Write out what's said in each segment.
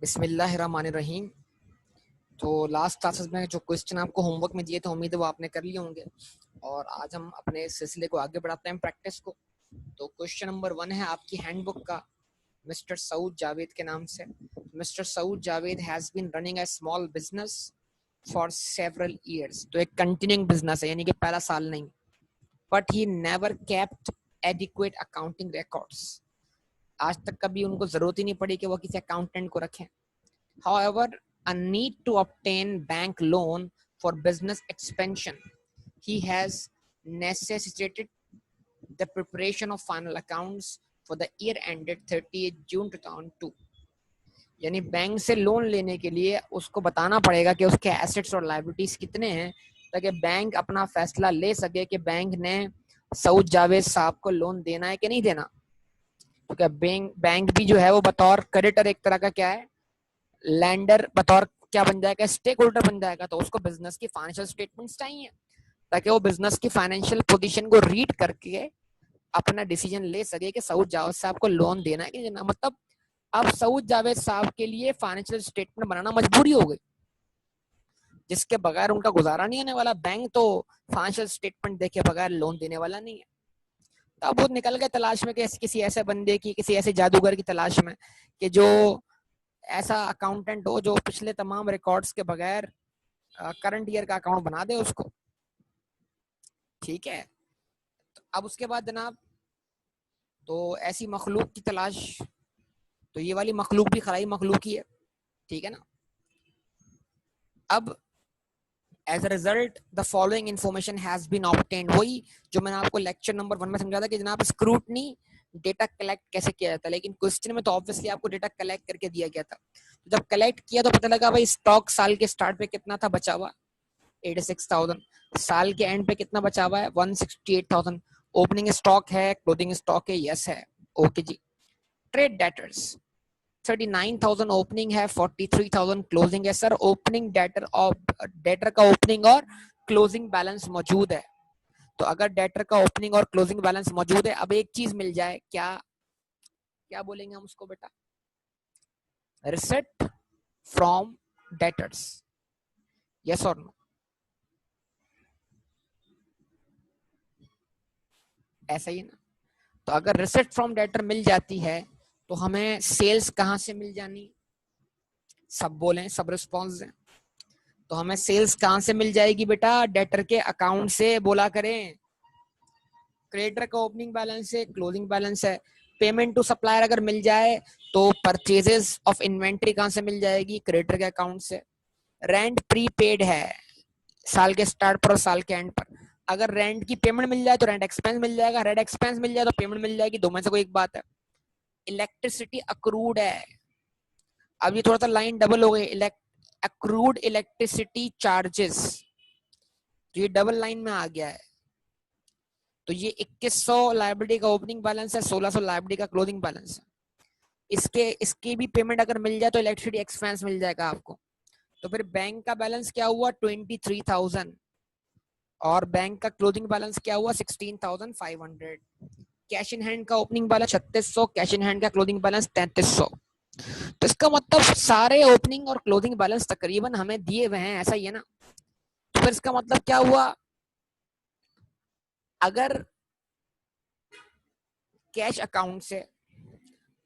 बिस्मिल्लाहिर्रहमानिर्रहीम। तो last classes में जो क्वेश्चन आपको होमवर्क में दिए थे, उम्मीद है वो आपने कर लिए होंगे। और आज हम अपने सिलसिले को आगे बढ़ाते हैं, प्रैक्टिस को। तो क्वेश्चन नंबर 1 है आपकी हैंडबुक का, मिस्टर सऊद जावेद के नाम से। Mister Saud Javed has been running a small business for several years. तो एक कंटिन्यूइंग बिजनेस है, यानी कि पहला साल नहीं। But he never kept adequate accounting records. आज तक कभी उनको जरूरत ही नहीं पड़ी कि वो किसी अकाउंटेंट को रखें। However, a need to obtain bank loan for business expansion, he has necessitated the preparation of final accounts for the year ended 30th June 2002. यानी बैंक से लोन लेने के लिए उसको बताना पड़ेगा कि उसके एसेट्स और लायबिलिटीज कितने हैं, ताकि बैंक अपना फैसला ले सके कि बैंक ने सऊद जावेद साहब को लोन देना है कि नहीं देना। तो क्या बैंक भी जो है वो बतौर क्रेडिटर एक तरह का क्या है, लैंडर बतौर क्या बन जाएगा, स्टेक होल्डर बन जाएगा। तो उसको बिजनेस की फाइनेंशियल स्टेटमेंट्स चाहिए ताकि वो बिजनेस की फाइनेंशियल पोजीशन को रीड करके अपना डिसीजन ले सके कि सऊद जावेद साहब को लोन देना है कि नहीं देना। मतलब अब सऊद जावेद साहब के लिए फाइनेंशियल स्टेटमेंट बनाना मजबूरी हो गई, जिसके बगैर उनका गुजारा नहीं होने वाला। बैंक तो फाइनेंशियल स्टेटमेंट देखे बगैर लोन देने वाला नहीं है। तो अब वो निकल गए तलाश में कि किसी ऐसे बंदे की, किसी ऐसे जादूगर की तलाश में कि जो ऐसा अकाउंटेंट हो जो पिछले तमाम रिकॉर्ड्स के बगैर करंट ईयर का अकाउंट बना दे उसको। ठीक है, तो अब उसके बाद जनाब, तो ऐसी मखलूक की तलाश, तो ये वाली मखलूक भी खलाई मखलूक ही है, ठीक है ना। अब as a result the following information has been obtained. वही जो मैंने आपको लेक्चर नंबर 1 में समझा था कि जनाब स्क्रूटनी डेटा कलेक्ट कैसे किया जाता है, लेकिन क्वेश्चन में तो ऑब्वियसली आपको डेटा कलेक्ट करके दिया गया था। तो जब कलेक्ट किया तो पता लगा भाई स्टॉक साल के स्टार्ट पे कितना था बचा हुआ, 86,000। साल के एंड पे कितना बचा हुआ है, 168,000। ओपनिंग स्टॉक है, क्लोजिंग स्टॉक है, यस है, ओके जी। ट्रेड डेटर्स 39,000 ओपनिंग है, 43,000 क्लोजिंग है। सर ओपनिंग डेटर का ओपनिंग और क्लोजिंग बैलेंस मौजूद है। तो अगर डेटर का ओपनिंग और क्लोजिंग बैलेंस मौजूद है, अब एक चीज मिल जाए, क्या क्या बोलेंगे हम उसको बेटा, रिसेट फ्रॉम डेटर्स, यस और नो। ऐसा ही ना। तो अगर रिसेट फ्रॉम डेटर मिल जाती है तो हमें सेल्स कहां से मिल जानी, सब बोले, सब रिस्पॉन्स दें। तो हमें सेल्स कहां से मिल जाएगी बेटा, डेटर के अकाउंट से, बोला करें। क्रेडिटर का ओपनिंग बैलेंस है, क्लोजिंग बैलेंस है। पेमेंट टू सप्लायर अगर मिल जाए तो परचेजेस ऑफ इन्वेंट्री कहां से मिल जाएगी, क्रेडिटर के अकाउंट से। रेंट प्रीपेड है साल के स्टार्ट पर और साल के एंड पर। अगर रेंट की पेमेंट मिल जाए तो रेंट एक्सपेंस मिल जाएगा, रेंट एक्सपेंस मिल जाए तो पेमेंट मिल जाएगी, दो में से कोई एक बात है। इलेक्ट्रिसिटी अक्रूड है, अब ये थोड़ा सा लाइन डबल हो गई, अक्रूड इलेक्ट्रिसिटी चार्जेस, तो ये डबल लाइन में आ गया है। तो ये 2100 लाइबिलिटी का ओपनिंग बैलेंस है, 1600 लाइबिलिटी का क्लोजिंग बैलेंस है। इसके भी पेमेंट अगर मिल जाए तो इलेक्ट्रिसिटी एक्सपेंस मिल जाएगा आपको। तो फिर बैंक का बैलेंस क्या हुआ, 23,000, और बैंक का क्लोजिंग बैलेंस क्या हुआ, 16,500। कैश इन हैंड का opening balance 3600, cash in hand का क्लोजिंग बैलेंस 3300। तो इसका मतलब सारे ओपनिंग और क्लोजिंग बैलेंस तकरीबन हमें दिए हुए हैं, ऐसा ही है ना। तो फिर इसका मतलब क्या हुआ, अगर कैश अकाउंट से,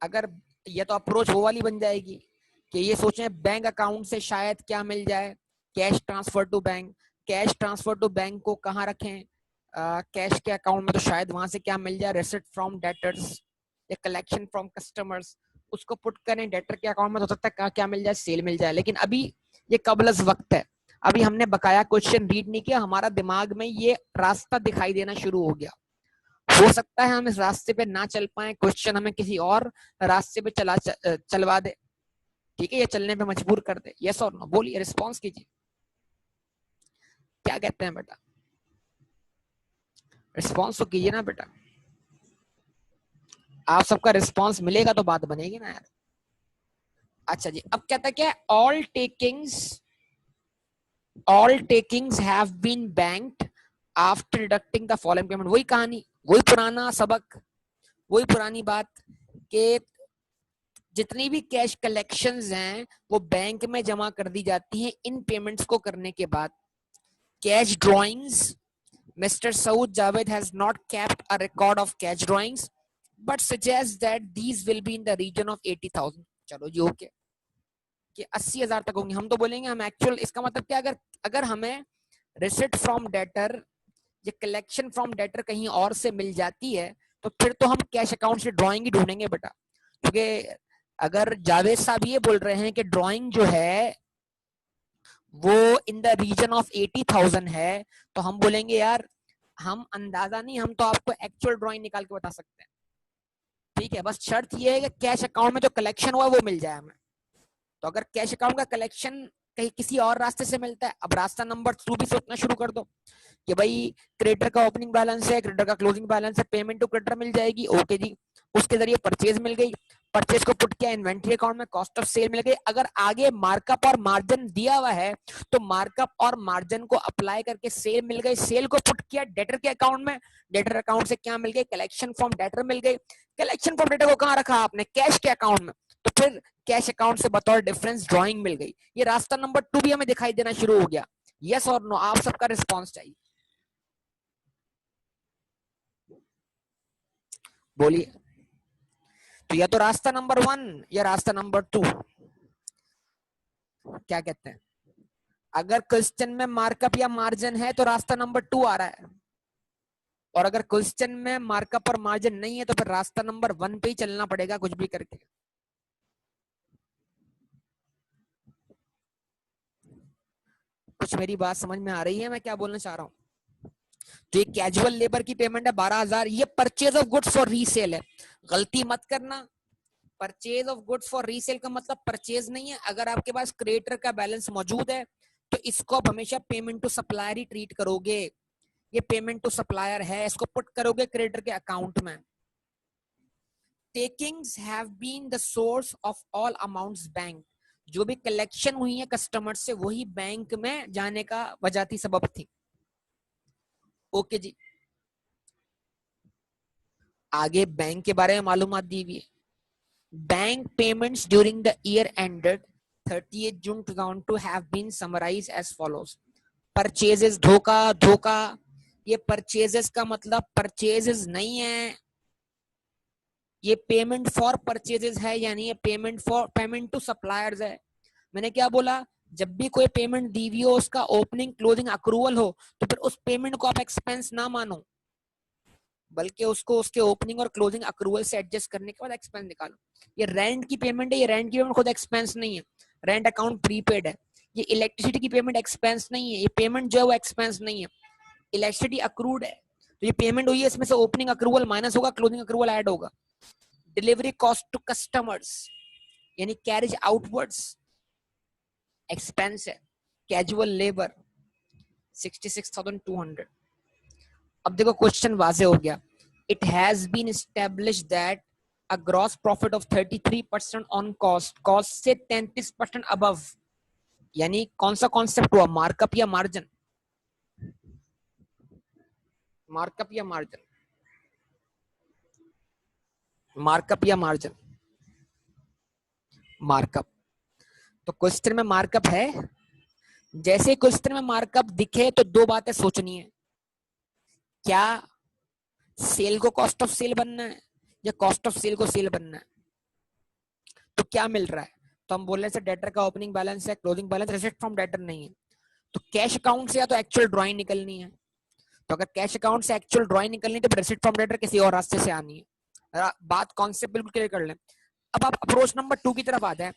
अगर ये तो अप्रोच वो वाली बन जाएगी कि ये सोचें बैंक अकाउंट से शायद क्या मिल जाए, cash transfer to bank. Cash transfer to bank को कहाँ रखें, कैश के अकाउंट में, तो शायद वहां से क्या मिल जाए, रिसिट फ्रॉम डेटर्स या कलेक्शन फ्रॉम कस्टमर्स, उसको पुट करें डेटर के अकाउंट में, तो सकता है क्या मिल जाए, सेल मिल जाए। लेकिन अभी ये कबलस वक्त है, अभी हमने बकाया क्वेश्चन रीड नहीं किया, हमारा दिमाग में ये रास्ता दिखाई देना शुरू हो गया। हो सकता है हम इस रास्ते पे ना चल पाए, क्वेश्चन हमें किसी और रास्ते पे चलवा दे, ठीक है, ये चलने पे मजबूर कर दे। यस और नो बोलिए, रिस्पॉन्स कीजिए, क्या कहते हैं बेटा, रिस्पॉन्स तो कीजिए ना बेटा। आप सबका रिस्पॉन्स मिलेगा तो बात बनेगी ना यार। अच्छा जी, अब कहता क्या है, all takings have been banked after deducting the following payment। वही कहानी, वही पुराना सबक, वही पुरानी बात कि जितनी भी कैश कलेक्शंस हैं वो बैंक में जमा कर दी जाती हैं इन पेमेंट्स को करने के बाद। Cash drawings, mister Saud Javed has not kept a record of cash drawings but suggest that these will be in the region of 80,000। चलो जी ओके, कि 80,000 तक होंगे। हम तो बोलेंगे हम एक्चुअल, इसका मतलब क्या, अगर अगर हमें रिसिट फ्रॉम डेटर या कलेक्शन फ्रॉम डेटर कहीं और से मिल जाती है तो फिर तो हम कैश अकाउंट से ड्राइंग ही ढूंढेंगे बेटा। क्योंकि अगर जावेद साहब ये बोल रहे हैं कि ड्राइंग जो है वो इन द रीजन ऑफ 80,000 है, तो हम बोलेंगे यार हम अंदाजा नहीं, हम तो आपको एक्चुअल ड्राइंग निकाल के बता सकते हैं। ठीक है, बस शर्त ये है कि कैश अकाउंट में जो कलेक्शन हुआ वो मिल जाए हमें। तो अगर कैश अकाउंट का कलेक्शन कहीं किसी और रास्ते से मिलता है, अब रास्ता नंबर 2 भी सोचना शुरू कर दो कि भाई क्रेडिटर का ओपनिंग बैलेंस है, क्रेडिटर का क्लोजिंग बैलेंस है, पेमेंट टू क्रेडिटर मिल जाएगी, ओके जी। उसके जरिए परचेज मिल गई, परचेज को पुट किया इन्वेंट्री अकाउंट में, कॉस्ट ऑफ सेल मिल गई। अगर आगे मार्कअप और मार्जिन दिया हुआ है तो मार्कअप और मार्जिन को अप्लाई करके सेल मिल गई, सेल को पुट किया डेटर के अकाउंट में, डेटर अकाउंट से क्या मिल गई, कलेक्शन फ्रॉम डेटर मिल गई, कलेक्शन फ्रॉम डेटर को कहां रखा आपने, कैश के अकाउंट में, तो फिर कैश अकाउंट से बतौर डिफरेंस ड्राइंग मिल गई। ये रास्ता नंबर 2 भी हमें दिखाई देना शुरू हो गया। यस और नो, आप सबका रिस्पॉन्स चाहिए, बोलिए। तो या तो रास्ता नंबर 1 या रास्ता नंबर 2, क्या कहते हैं? अगर क्वेश्चन में मार्कअप या मार्जिन है तो रास्ता नंबर 2 आ रहा है, और अगर क्वेश्चन में मार्कअप और मार्जिन नहीं है तो फिर रास्ता नंबर 1 पे ही चलना पड़ेगा कुछ भी करके। कुछ मेरी बात समझ में आ रही है मैं क्या बोलना चाह रहा हूँ? तो ये कैजुअल लेबर की पेमेंट है 12,000, ये purchase of goods for resale है। गलती मत करना, purchase of goods for resale का मतलब परचेज नहीं है। अगर आपके पास क्रेडिटर का बैलेंस मौजूद है तो इसको आप हमेशा पेमेंट टू सप्लायर ही ट्रीट करोगे। ये पेमेंट टू सप्लायर है, इसको पुट करोगे क्रेडिटर के अकाउंट में। Takings have been the source of all amounts bank, जो भी कलेक्शन हुई है कस्टमर से वही बैंक में जाने का वजह थी, सबब थी। ओके जी, आगे बैंक के बारे में मालूमात दी हुई है। Bank payments during the year ended 30th June 2002 have been summarized as follows. Purchases, धोखा धोखा, ये परचेजेस का मतलब परचेजेस नहीं है, ये पेमेंट फॉर परचेजेस है, यानी ये payment for payment to suppliers है। मैंने क्या बोला, जब भी कोई पेमेंट दी हुई हो उसका ओपनिंग क्लोजिंग अक्रूवल हो तो फिर उस पेमेंट को आप एक्सपेंस ना मानो, बल्कि उसको उसके ओपनिंग और क्लोजिंग अक्रूवल से एडजस्ट करने के बाद एक्सपेंस निकालो। ये रेंट की पेमेंट है, ये रेंट की पेमेंट खुद एक्सपेंस नहीं है, रेंट अकाउंट प्रीपेड है। ये इलेक्ट्रिसिटी की पेमेंट एक्सपेंस नहीं है, ये पेमेंट जो है वो एक्सपेंस नहीं है, इलेक्ट्रिसिटी अक्रूड है। तो ये पेमेंट हुई है, इसमें से ओपनिंग अक्रूवल माइनस होगा, क्लोजिंग अक्रूवल ऐड होगा। डिलीवरी कॉस्ट टू कस्टमर्स यानी कैरेज आउटवर्ड्स एक्सपेंस है। Casual labour 66,200। अब देखो क्वेश्चन वाजे हो गया। It has been established that a gross profit of 33% on cost, cost से 33% अबव, यानी कौन सा कॉन्सेप्ट हुआ, मार्कअप या मार्जिन? मार्कअप या मार्जिन? मार्कअप या मार्जिन? मार्कअप। तो क्वेश्चन में मार्कअप है, जैसे क्वेश्चन में मार्कअप दिखे तो दो बातें सोचनी है, क्या सेल को कॉस्ट ऑफ सेल बनना है या कॉस्ट ऑफ सेल को सेल बनना है? तो क्या मिल रहा है, तो हम बोल रहे हैं डेटर का ओपनिंग बैलेंस है, closing balance, receipt from debtor नहीं है। तो कैश अकाउंट से या तो एक्चुअल ड्राइंग निकलनी है, तो अगर कैश अकाउंट से एक्चुअल ड्राइंग निकलनी है तो रिसिट फ्रॉम डेटर किसी और रास्ते से आनी है। बात कॉन्सेप्ट बिल्कुल क्लियर कर लें। अब आप अप्रोच नंबर 2 की तरफ आते हैं।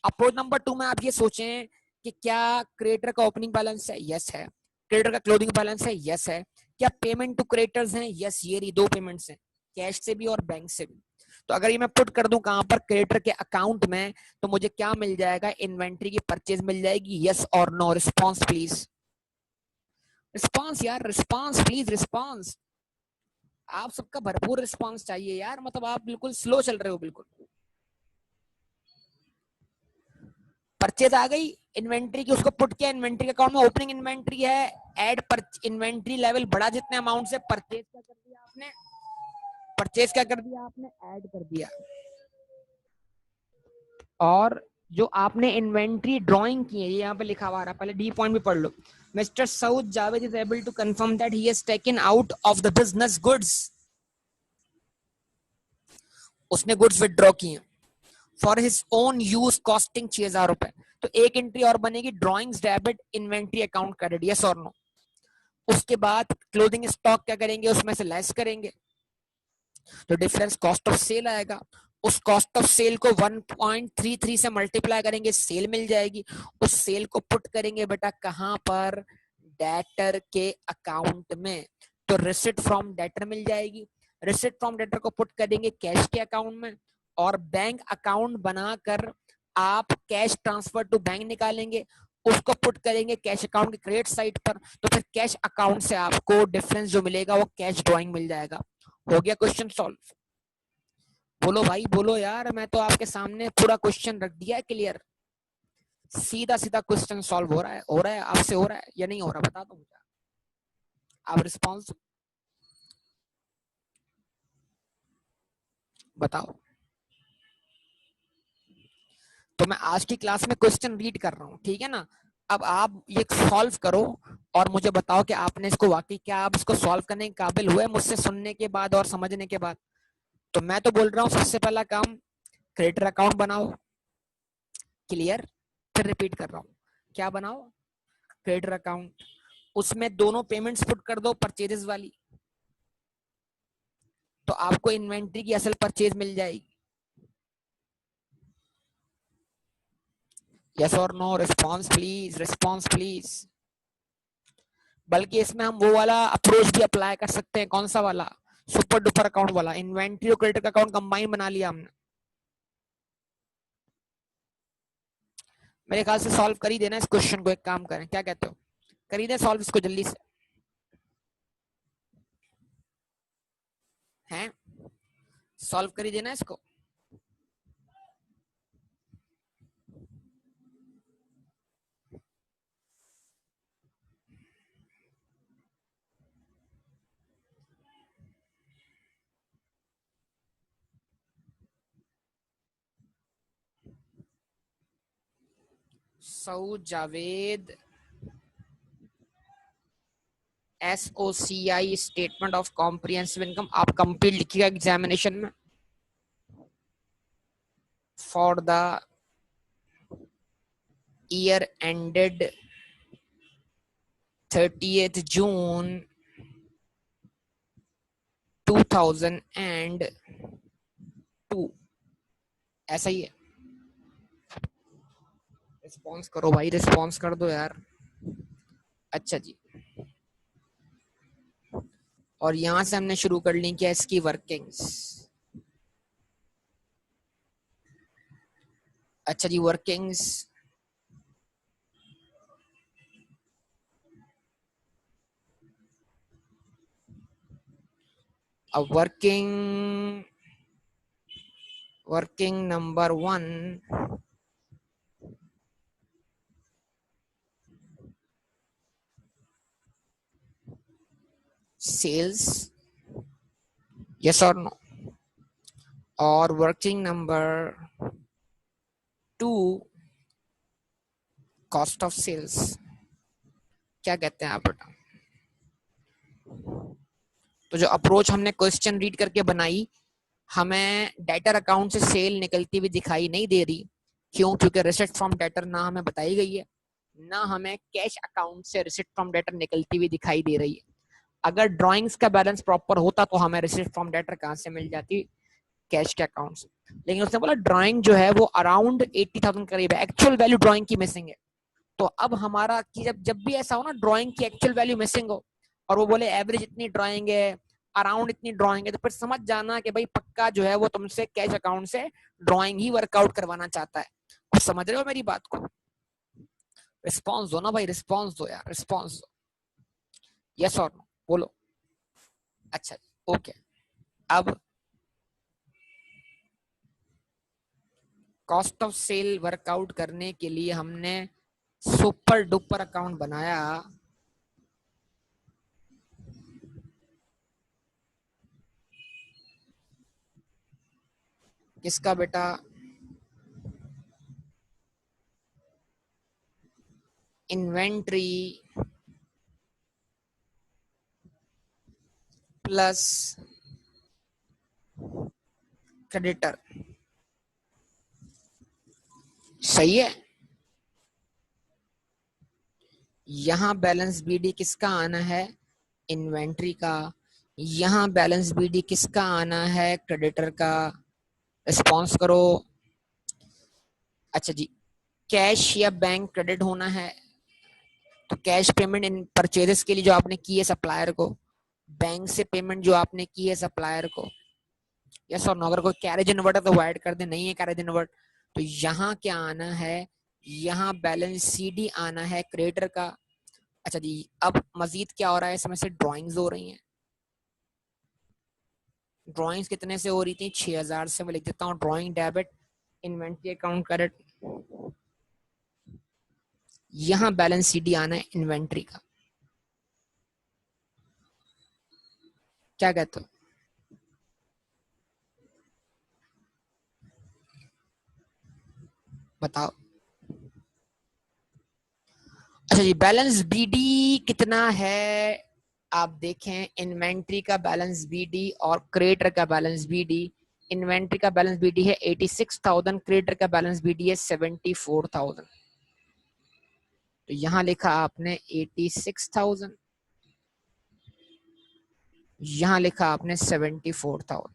अप्रोच नंबर 2 में आप ये सोचें कि क्या क्रिएटर का ओपनिंग बैलेंस है, यस है। क्रिएटर का क्लोजिंग बैलेंस है, यस है। क्या पेमेंट टू क्रिएटर्स हैं, यस, ये रही 2 पेमेंट्स हैं, कैश से भी और बैंक से भी। तो अगर ये मैं पुट कर दूं कहां पर, क्रिएटर के अकाउंट में, तो मुझे क्या मिल जाएगा, इन्वेंट्री की परचेज मिल जाएगी। यस और नो, रिस्पॉन्स प्लीज, रिस्पॉन्स यार, रिस्पॉन्स प्लीज, रिस्पॉन्स। आप सबका भरपूर रिस्पॉन्स चाहिए यार, मतलब आप बिल्कुल स्लो चल रहे हो बिल्कुल। परचेज आ गई इन्वेंट्री की, उसको पुट किया इन्वेंट्री के अकाउंट में, ओपनिंग इन्वेंट्री है, ऐड इन्वेंट्री लेवल बढ़ा जितने अमाउंट से, परचेज क्या कर दिया आपने, परचेज क्या कर दिया आपने, ऐड कर दिया। और जो आपने इन्वेंट्री ड्राइंग की है, ये यहाँ पे लिखा हुआ रहा, पहले डी पॉइंट भी पढ़ लो। Mister Saud Javed is able to confirm that he has taken out of the business goods, उसने गुड्स विदड्रॉ किए for his own use costing 6,000 रुपए। तो एक एंट्री और बनेगी, drawings debit inventory account credit, yes और नो। उसके बाद क्लोजिंग स्टॉक क्या करेंगे, उसमें से लेस करेंगे, तो डिफरेंस कॉस्ट ऑफ सेल आएगा। उस कॉस्ट ऑफ सेल को 1.33 से मल्टीप्लाई करेंगे, सेल मिल जाएगी। उस सेल को पुट करेंगे बेटा कहां पर, डेटर के अकाउंट में, तो रिसिट फ्रॉम डेटर मिल जाएगी। रिसिट फ्रॉम डेटर को पुट करेंगे कैश के अकाउंट में, और बैंक अकाउंट बनाकर आप कैश ट्रांसफर टू बैंक निकालेंगे, उसको पुट करेंगे कैश अकाउंट के क्रेडिट साइड पर, तो फिर कैश अकाउंट से आपको डिफरेंस जो मिलेगा वो कैश ड्राइंग मिल जाएगा। हो गया क्वेश्चन सॉल्व। बोलो भाई बोलो यार, मैं तो आपके सामने पूरा क्वेश्चन रख दिया है क्लियर, सीधा सीधा क्वेश्चन सॉल्व हो रहा है। हो रहा है आपसे, हो रहा है या नहीं हो रहा, बता दो मुझे आप, रिस्पॉन्स बताओ। तो मैं आज की क्लास में क्वेश्चन रीड कर रहा हूँ, ठीक है ना। अब आप ये सॉल्व करो और मुझे बताओ कि आपने इसको वाकई, क्या आप इसको सॉल्व करने के काबिल हुए मुझसे सुनने के बाद और समझने के बाद। तो मैं तो बोल रहा हूँ सबसे पहला काम, क्रेडिटर अकाउंट बनाओ, क्लियर। फिर रिपीट कर रहा हूँ, क्या बनाओ, क्रेडिटर अकाउंट, उसमें दोनों पेमेंट्स पुट कर दो परचेजेस वाली, तो आपको इन्वेंट्री की असल परचेज मिल जाएगी। यस और no, response please, response please. बल्कि इसमें हम वो वाला अप्रोच भी अप्लाई कर सकते हैं, कौन सा वाला, सुपर डुपर अकाउंट वाला, इन्वेंट्री और क्रेडिट अकाउंट कंबाइन बना लिया हमने। मेरे ख्याल से सॉल्व कर ही देना इस क्वेश्चन को, एक काम करें, क्या कहते हो, कर ही दे सॉल्व इसको जल्दी से, हैं, सॉल्व कर ही देना इसको। Saud Javed, SOCI statement of comprehensive income, आप कंप्लीट लिखिएगा एग्जामिनेशन में, for the year ended 30th June 2002, ऐसा ही है। रिस्पॉन्स करो भाई, रिस्पॉन्स कर दो यार। अच्छा जी, और यहां से हमने शुरू कर ली क्या इसकी वर्किंग्स। अच्छा जी, वर्किंग्स, अब वर्किंग नंबर 1, सेल्स, यस और नो। और working number 2, cost of sales, क्या कहते हैं आप बेटा। तो जो अप्रोच हमने क्वेश्चन रीड करके बनाई, हमें डेटर अकाउंट से सेल निकलती हुई दिखाई नहीं दे रही, क्यों, क्योंकि रिसिट फ्रॉम डेटर ना हमें बताई गई है, ना हमें कैश अकाउंट से रिसिट फ्रॉम डेटर निकलती हुई दिखाई दे रही है। अगर ड्राइंग्स का बैलेंस प्रॉपर होता तो हमें रिसिट फ्रॉम डेटर कहां से मिल जाती, कैश के अकाउंट से। लेकिन उसने बोला ड्राइंग जो है वो अराउंड 80,000 करीब है, एक्चुअल वैल्यू ड्राइंग की मिसिंग है। तो अब हमारा कि जब जब भी ऐसा हो ना, ड्राइंग की एक्चुअल वैल्यू मिसिंग हो और वो बोले एवरेज इतनी ड्राइंग है, अराउंड इतनी ड्राइंग है, तो फिर समझ जाना कि भाई पक्का जो है वो तुमसे कैश अकाउंट से ड्राइंग ही वर्कआउट करवाना चाहता है। कुछ समझ रहे हो मेरी बात को, रिस्पॉन्स दो ना भाई, रिस्पॉन्स दो यार, रिस्पॉन्स दो, यस और नो बोलो। अच्छा ओके, अब कॉस्ट ऑफ सेल वर्कआउट करने के लिए हमने सुपर डुपर अकाउंट बनाया, किसका बेटा, इन्वेंट्री प्लस क्रेडिटर, सही है। यहां बैलेंस बीडी किसका आना है, इन्वेंट्री का। यहां बैलेंस बीडी किसका आना है, क्रेडिटर का। रिस्पॉन्स करो। अच्छा जी, कैश या बैंक क्रेडिट होना है तो कैश पेमेंट इन परचेजेस के लिए जो आपने की है सप्लायर को, बैंक से पेमेंट जो आपने की है सप्लायर को। यस और नो, अगर कोई कैरेज इनवर्ट है तो वो ऐड कर दे, नहीं है कैरेज इनवर्ट तो यहाँ क्या आना है, यहाँ बैलेंस सीडी आना है क्रेडिटर का। अच्छा जी, अब मजीद क्या हो रहा है, इसमें से ड्राइंग्स हो रही हैं। ड्राइंग्स कितने से हो रही थी, 6000 से। मैं लिख देता हूँ drawing debit inventory account credit. यहाँ बैलेंस सीडी आना है इन्वेंट्री का। क्या कहते हो, बताओ। अच्छा जी, बैलेंस बीडी कितना है, आप देखें इन्वेंट्री का बैलेंस बीडी और क्रेडिटर का बैलेंस बीडी। इन्वेंट्री का बैलेंस बीडी है 86,000, क्रेडिटर का बैलेंस बीडी है 74,000। तो यहां लिखा आपने 86,000, यहां लिखा आपने 74,000।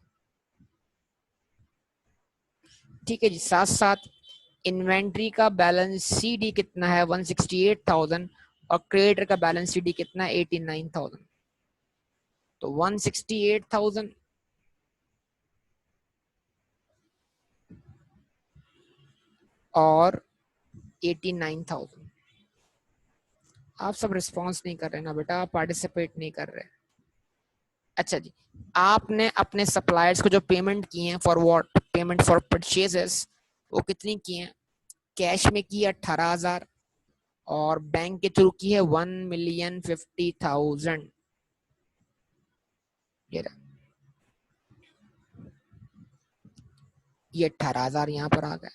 ठीक है जी, साथ साथ इन्वेंट्री का बैलेंस सीडी कितना है 168,000 और क्रेडिटर का बैलेंस सीडी कितना है 89,000। तो 168,000 और 89,000। आप सब रिस्पॉन्स नहीं कर रहे ना बेटा, आप पार्टिसिपेट नहीं कर रहे। अच्छा जी, आपने अपने सप्लायर्स को जो पेमेंट की है for what, payment for purchases, वो कितनी की है, कैश में की है 18,000 और बैंक के थ्रू की है 1,50,000। ये 18,000 यहाँ पर आ गया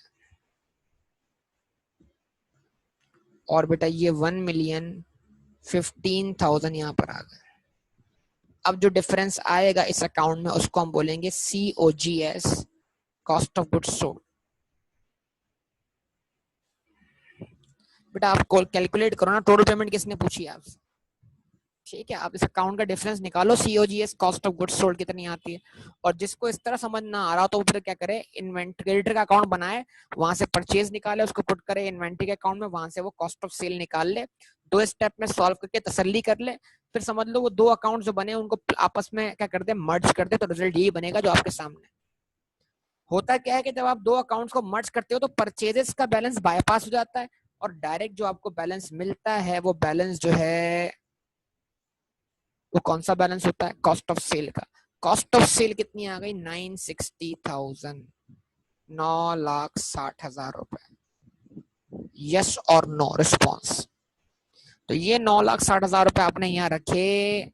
और बेटा ये 1,15,000 यहाँ पर आ गया। अब जो डिफरेंस आएगा इस अकाउंट में उसको हम बोलेंगे COGS, cost of goods sold. बेटा आप कैलकुलेट करो ना, टोटल पेमेंट किसने पूछी है आपसे, ठीक है। आप इस अकाउंट का डिफरेंस निकालो, COGS cost of goods sold कितनी आती है। और जिसको इस तरह समझ ना आ रहा तो फिर क्या करे, इन्वेंट्री क्रेडिटर का अकाउंट बनाए, वहां से परचेज निकाले, उसको पुट करे इन्वेंट्री के अकाउंट में, वहां से वो कॉस्ट ऑफ सेल निकाल ले। 2 स्टेप में सॉल्व करके तसल्ली कर ले, फिर समझ लो वो 2 अकाउंट जो बने उनको आपस में क्या कर दे, मर्ज कर दे, तो रिजल्ट यही बनेगा जो आपके सामने। होता क्या है कि जब आप 2 अकाउंट्स को मर्ज करते हो तो परचेजेस का बैलेंस बाईपास हो जाता है और डायरेक्ट जो आपको बैलेंस मिलता है वो बैलेंस जो है वो कौन सा बैलेंस होता है, कॉस्ट ऑफ सेल का। कॉस्ट ऑफ सेल कितनी आ गई, 960,000, 9,60,000 रुपए। यस और नो रिस्पॉन्स। तो ये 9,60,000 रुपए आपने यहाँ रखे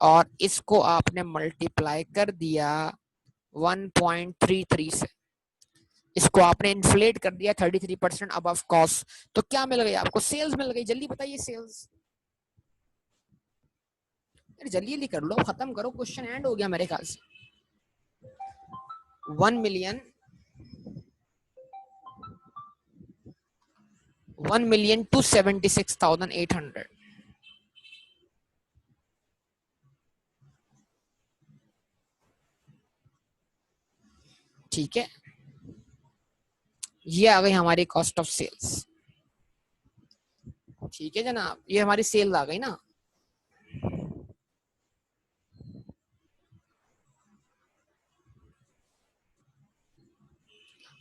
और इसको आपने मल्टीप्लाई कर दिया 1.33 से, इसको आपने इन्फ्लेट कर दिया 33% अबव कॉस्ट। तो क्या मिल गई आपको, सेल्स मिल गई। जल्दी बताइए सेल्स, जल्दी जल्दी कर लो, खत्म करो, क्वेश्चन एंड हो गया मेरे ख्याल से। 1,276,800। ठीक है, ये आ गई हमारी कॉस्ट ऑफ सेल्स। ठीक है जनाब, ये हमारी सेल्स आ गई ना।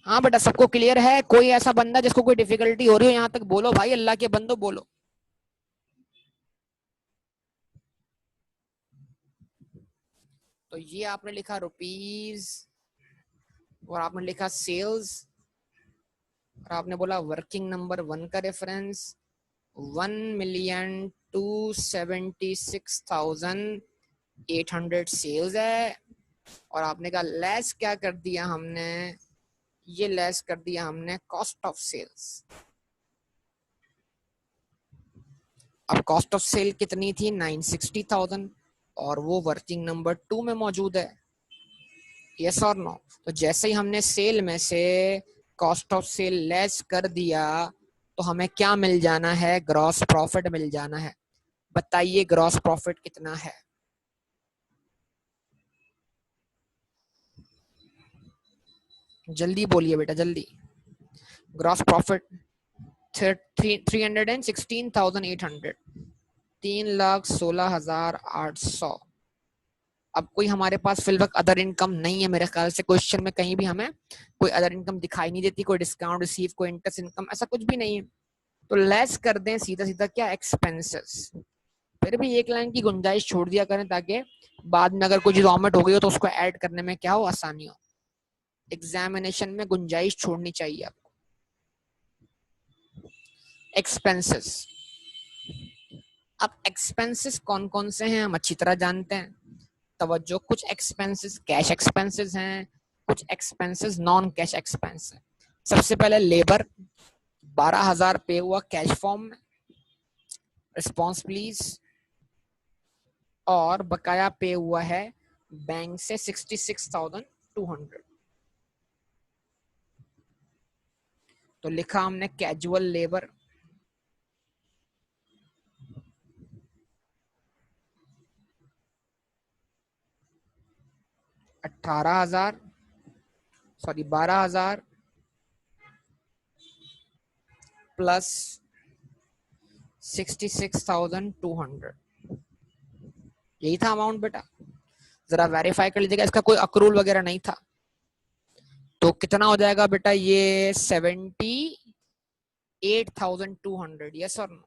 हाँ बेटा, सबको क्लियर है, कोई ऐसा बंदा जिसको कोई डिफिकल्टी हो रही हो यहाँ तक बोलो भाई, अल्लाह के बंदो बोलो। तो ये आपने लिखा रुपीज और आपने लिखा सेल्स और आपने बोला वर्किंग नंबर 1 का रेफरेंस 1,276,800 सेल्स है। और आपने कहा लेस क्या कर दिया हमने, ये लेस कर दिया हमने कॉस्ट ऑफ सेल्स। अब कॉस्ट ऑफ सेल कितनी थी 960,000 और वो वर्किंग नंबर 2 में मौजूद है, यस और नो। तो जैसे ही हमने सेल में से कॉस्ट ऑफ सेल लेस कर दिया तो हमें क्या मिल जाना है, ग्रॉस प्रॉफिट मिल जाना है। बताइए ग्रॉस प्रॉफिट कितना है? जल्दी बोलिए बेटा जल्दी। Gross profit 316,800, 3,16,800। अब कोई हमारे पास फिल वक्त अदर इनकम नहीं है मेरे ख्याल से, क्वेश्चन में कहीं भी हमें कोई अदर इनकम दिखाई नहीं देती, कोई डिस्काउंट रिसीव, कोई इंटरेस्ट इनकम, ऐसा कुछ भी नहीं है। तो लेस कर दें सीधा सीधा क्या, एक्सपेंसेस। फिर भी एक लाइन की गुंजाइश छोड़ दिया करें ताकि बाद में अगर कुछ वॉमिट हो गई हो तो उसको ऐड करने में क्या हो, आसानी हो। एग्जामिनेशन में गुंजाइश छोड़नी चाहिए आपको। एक्सपेंसेस, अब एक्सपेंसेस कौन कौन से हैं हम अच्छी तरह जानते हैं। तवज्जो, कुछ एक्सपेंसेस कैश एक्सपेंसेस हैं, कुछ एक्सपेंसेस नॉन कैश एक्सपेंस हैं। सबसे पहले लेबर 12,000 पे हुआ कैश फॉर्म में, रिस्पॉन्स प्लीज। और बकाया पे हुआ है बैंक से 66,200। तो लिखा हमने कैजुअल लेबर 18,000, सॉरी 12,000 प्लस 66,200, यही था अमाउंट बेटा। जरा वेरीफाई कर लीजिएगा, इसका कोई अक्रूल वगैरह नहीं था। तो कितना हो जाएगा बेटा ये 78,200, यस और नो?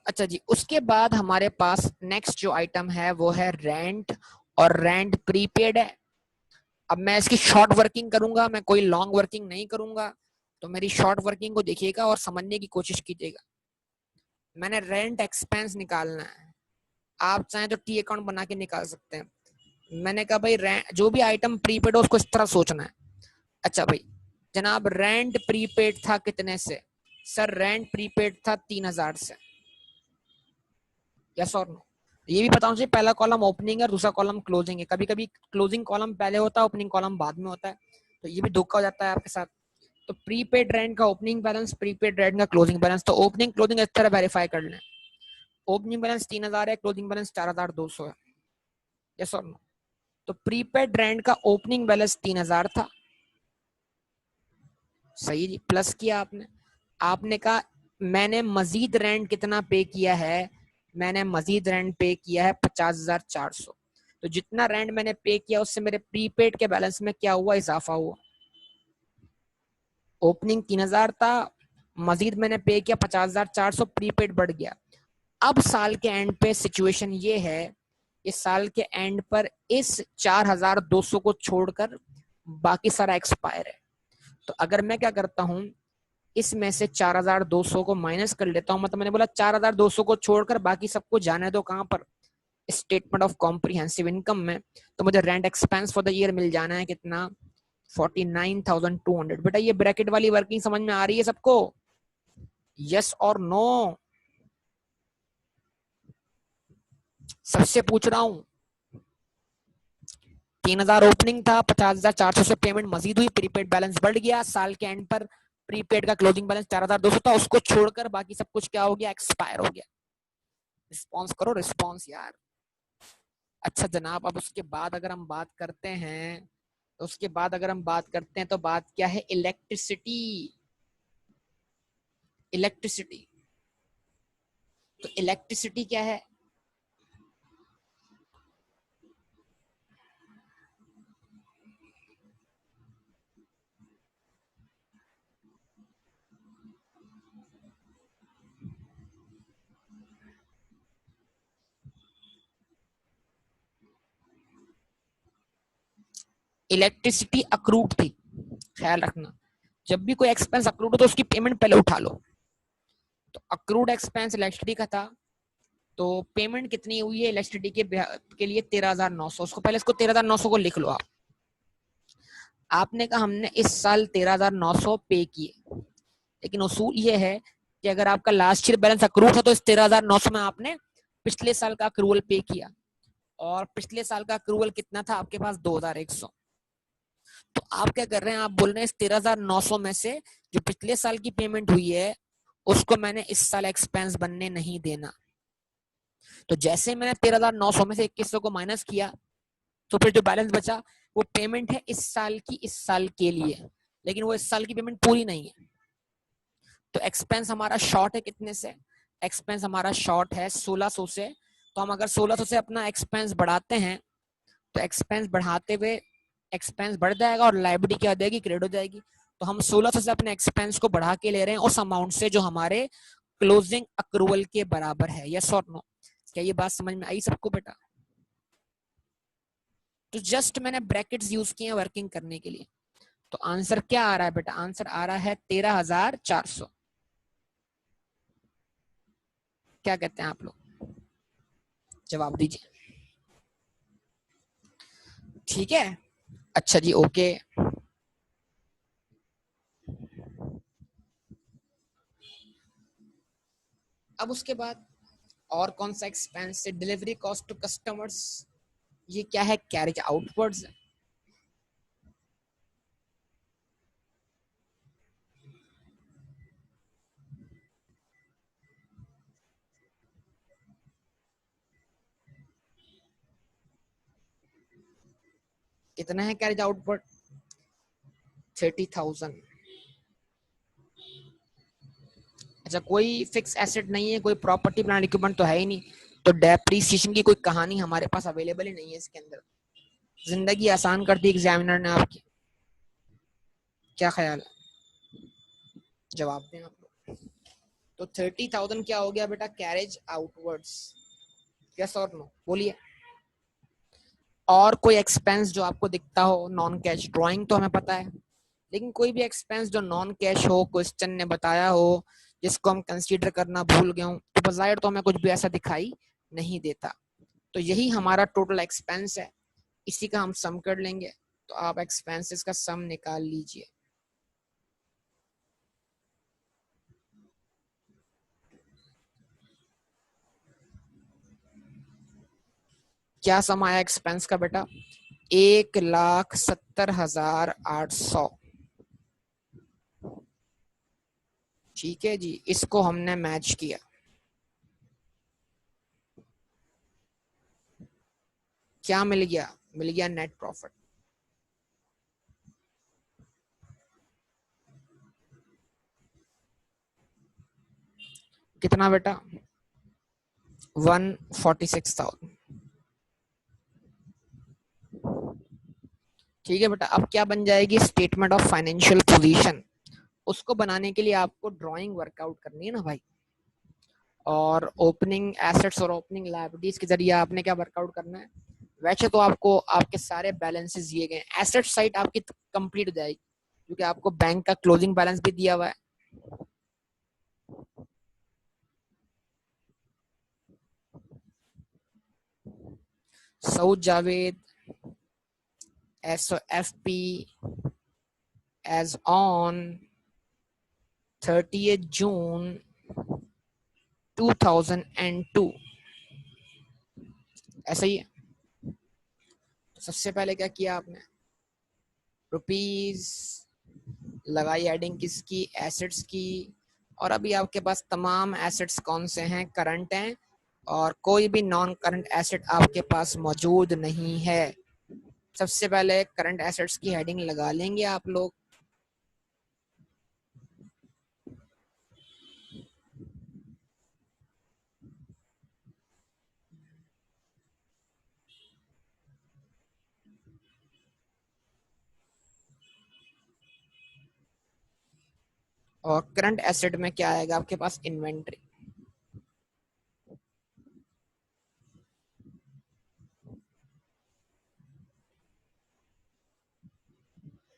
अच्छा जी, उसके बाद हमारे पास नेक्स्ट जो आइटम है वो है रेंट, और रेंट प्रीपेड है। अब मैं इसकी शॉर्ट वर्किंग करूंगा, मैं कोई लॉन्ग वर्किंग नहीं करूंगा, तो मेरी शॉर्ट वर्किंग को देखिएगा और समझने की कोशिश कीजिएगा। मैंने रेंट एक्सपेंस निकालना है, आप चाहें तो टी अकाउंट बना के निकाल सकते हैं। मैंने कहा भाई जो भी आइटम प्रीपेड हो उसको इस तरह सोचना है। अच्छा भाई जनाब, रेंट प्रीपेड था कितने से? सर रेंट प्रीपेड था 3,000 से, यस और नो? ये भी पता होना चाहिए, पहला कॉलम ओपनिंग है, दूसरा कॉलम क्लोजिंग है। कभी कभी क्लोजिंग कॉलम पहले होता है, ओपनिंग कॉलम बाद में होता है, तो ये भी धोखा हो जाता है आपके साथ। तो प्रीपेड रेंट का ओपनिंग बैलेंस, प्रीपेड रेंट का क्लोजिंग बैलेंस, तो ओपनिंग क्लोजिंग इस तरह वेरीफाई कर लें। ओपनिंग बैलेंस 3,000 है, क्लोजिंग बैलेंस 4,200 है, यस और नो? तो प्रीपेड रेंट का ओपनिंग बैलेंस 3,000 था, सही जी, प्लस किया आपने। आपने कहा मैंने मजीद रेंट कितना पे किया है, मैंने मजीद रेंट पे किया है 50,400। तो जितना रेंट मैंने पे किया उससे मेरे प्रीपेड के बैलेंस में क्या हुआ, इजाफा हुआ। ओपनिंग 3,000 था, मजीद मैंने पे किया 50,400, प्रीपेड बढ़ गया। अब साल के एंड पे सिचुएशन ये है, इस साल के एंड पर इस 4,200 को छोड़कर बाकी सारा एक्सपायर है। तो अगर मैं क्या करता हूं, इसमें से 4,200 को माइनस कर लेता हूं, मतलब मैंने बोला 4,200 को छोड़कर बाकी सबको जाने दो कहां पर, स्टेटमेंट ऑफ कॉम्प्रिहेंसिव इनकम में। तो मुझे rent expense for the year मिल जाना है कितना, 49,200। बेटा ये ब्रैकेट वाली वर्किंग समझ में आ रही है सबको, यस और नो? सबसे पूछ रहा हूं। 3,000 ओपनिंग था, 50,400 से पेमेंट मजीद हुई, प्रीपेड बैलेंस बढ़ गया। साल के एंड पर प्रीपेड का क्लोजिंग बैलेंस 4,200 था, उसको छोड़कर बाकी सब कुछ क्या हो गया, एक्सपायर हो गया। रिस्पॉन्स करो रिस्पॉन्स यार। अच्छा जनाब, अब उसके बाद अगर हम बात करते हैं, तो उसके बाद अगर हम बात करते हैं तो बात क्या है, इलेक्ट्रिसिटी। इलेक्ट्रिसिटी, तो इलेक्ट्रिसिटी क्या है? इलेक्ट्रिसिटी अक्रूड थी, ख्याल रखना, जब भी कोई एक्सपेंस अक्रूड हो तो उसकी पेमेंट पहले उठा लो। तो अक्रूड एक्सपेंस इलेक्ट्रिसिटी का था, तो पेमेंट कितनी हुई है इलेक्ट्रिसिटी के लिए, 13,900। उसको पहले इसको 13,900 को लिख लो आप। आपने कहा हमने इस साल 13,900 पे किए, लेकिन उसूल ये है कि अगर आपका लास्ट ईयर बैलेंस अक्रूव था तो इस 13,900 में आपने पिछले साल का अक्रूवल पे किया, और पिछले साल का अक्रूवल कितना था आपके पास 2,100। तो आप क्या कर रहे हैं, आप बोल रहे हैं इस 13,900 में से जो पिछले साल की पेमेंट हुई है उसको मैंने इस साल एक्सपेंस बनने नहीं देना। तो जैसे मैंने 13,900 में से 2,100 को माइनस किया तो फिर जो बैलेंस बचा वो पेमेंट है इस साल की, इस साल के लिए, लेकिन वो इस साल की पेमेंट पूरी नहीं है। तो एक्सपेंस हमारा शॉर्ट है कितने से, एक्सपेंस हमारा शॉर्ट है 1,600 से। तो हम अगर 1,600 से अपना एक्सपेंस बढ़ाते हैं तो एक्सपेंस बढ़ाते हुए एक्सपेंस बढ़ जाएगा और लायबिलिटी क्या हो जाएगी, क्रेडिट हो जाएगी। तो हम 1,600 से अपने एक्सपेंस को बढ़ा के ले रहे हैं उस अमाउंट से जो हमारे क्लोजिंग अक्रूवल के बराबर है। यस और नो? क्या ये बात समझ में आई सबको बेटा? तो जस्ट मैंने ब्रैकेट्स यूज किए हैं वर्किंग करने के लिए। तो आंसर क्या आ रहा है बेटा? आंसर आ रहा है 13,400। क्या कहते हैं आप लोग? जवाब दीजिए। ठीक है, अच्छा जी, ओके। अब उसके बाद और कौन सा एक्सपेंस है? Delivery cost to customers. ये क्या है? Carriage outwards. कितना है कैरेज आउटवर्ड? 30,000। अच्छा, कोई फिक्स एसेट नहीं है, कोई प्रॉपर्टी प्लांट इक्विपमेंट तो है ही नहीं, तो डेप्रीसिएशन की कोई कहानी हमारे पास अवेलेबल ही नहीं है इसके अंदर। जिंदगी आसान कर दी एग्जामिनर ने आपकी। क्या ख्याल है? जवाब दें आप लोग। तो 30,000 क्या हो गया बेटा? Carriage outwards. यस और नो बोलिए। और कोई एक्सपेंस जो आपको दिखता हो नॉन कैश? ड्राइंग तो हमें पता है, लेकिन कोई भी एक्सपेंस जो नॉन कैश हो, क्वेश्चन ने बताया हो, जिसको हम कंसीडर करना भूल गए हो, तो बजाय तो हमें कुछ भी ऐसा दिखाई नहीं देता। तो यही हमारा टोटल एक्सपेंस है, इसी का हम सम कर लेंगे। तो आप एक्सपेंसेस का सम निकाल लीजिए। क्या सम आया एक्सपेंस का बेटा? 1,70,800। ठीक है जी, इसको हमने मैच किया। क्या मिल गया? मिल गया नेट प्रॉफिट। कितना बेटा? 146,000। ठीक है बेटा, अब क्या बन जाएगी? Statement of financial position. उसको बनाने के लिए आपको ड्राइंग वर्कआउट करनी है ना भाई, और ओपनिंग एसेट्स और ओपनिंग लायबिलिटीज के जरिए आपने क्या वर्कआउट करना है। वैसे तो आपको आपके सारे बैलेंसेस दिए गए, एसेट साइड आपकी कंप्लीट हो जाएगी क्योंकि आपको बैंक का क्लोजिंग बैलेंस भी दिया हुआ है। Saud Javed SOFP as on 30th June 2002, ऐसा ही है। तो सबसे पहले क्या किया आपने? रुपीज लगाई एडिंग किसकी? एसेट्स की। और अभी आपके पास तमाम एसेट्स कौन से हैं? करंट हैं, और कोई भी नॉन करंट एसेट आपके पास मौजूद नहीं है। सबसे पहले करंट एसेट्स की हेडिंग लगा लेंगे आप लोग। और करंट एसेट में क्या आएगा आपके पास? इन्वेंट्री।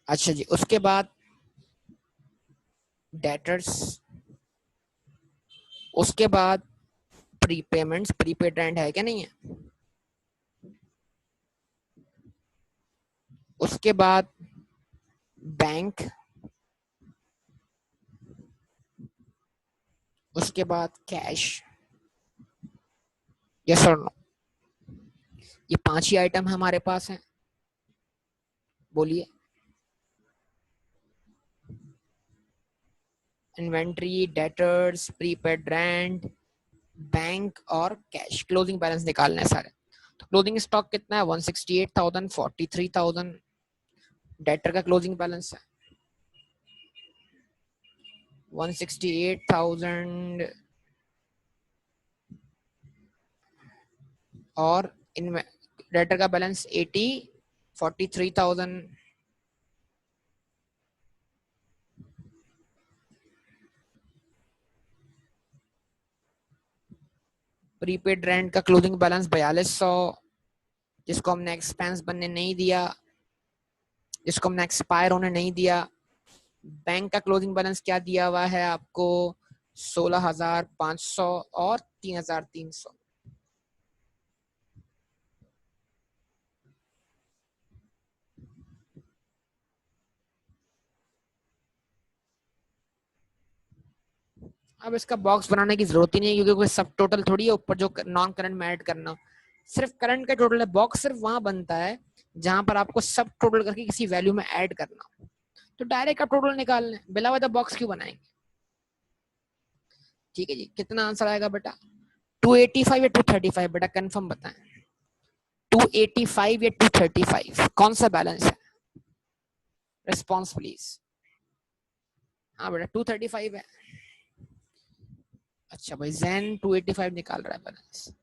अच्छा जी, उसके बाद डेटर्स, उसके बाद प्रीपेमेंट्स। प्रीपेड रेंट है क्या? नहीं है। उसके बाद बैंक, उसके बाद कैश। यस और नो? ये 5 ही आइटम हमारे पास हैं, बोलिए। Inventory, debtors, prepaid rent, bank और कैश। क्लोजिंग बैलेंस निकालना है सारे। तो क्लोजिंग स्टॉक कितना है? 168,000, 43,000। डेटर का क्लोजिंग बैलेंस है 168,000 और डेटर का बैलेंस 43,000। प्रीपेड रेंट का क्लोजिंग बैलेंस 4200, जिसको हमने एक्सपेंस बनने नहीं दिया, जिसको हमने एक्सपायर होने नहीं दिया। बैंक का क्लोजिंग बैलेंस क्या दिया हुआ है आपको? 16,500 और 3,300। अब इसका बॉक्स बनाने की जरूरत ही नहीं है, क्योंकि कोई सब टोटल थोड़ी है ऊपर जो नॉन करंट में ऐड करना। सिर्फ करंट का टोटल है। बॉक्स सिर्फ वहां बनता है जहां पर आपको सब टोटल करके किसी वैल्यू में ऐड करना। तो डायरेक्ट आप टोटल निकाल लें, बिला वजह बॉक्स क्यों बनाएंगे? ठीक है जी, कितना आंसर आएगा बेटा? 285 या 235? बेटा कंफर्म बताएं। 285 या 235 कौन सा बैलेंस है? Response please. हाँ बेटा 235 है। अच्छा भाई, जैन 285 निकाल रहा है बैलेंस।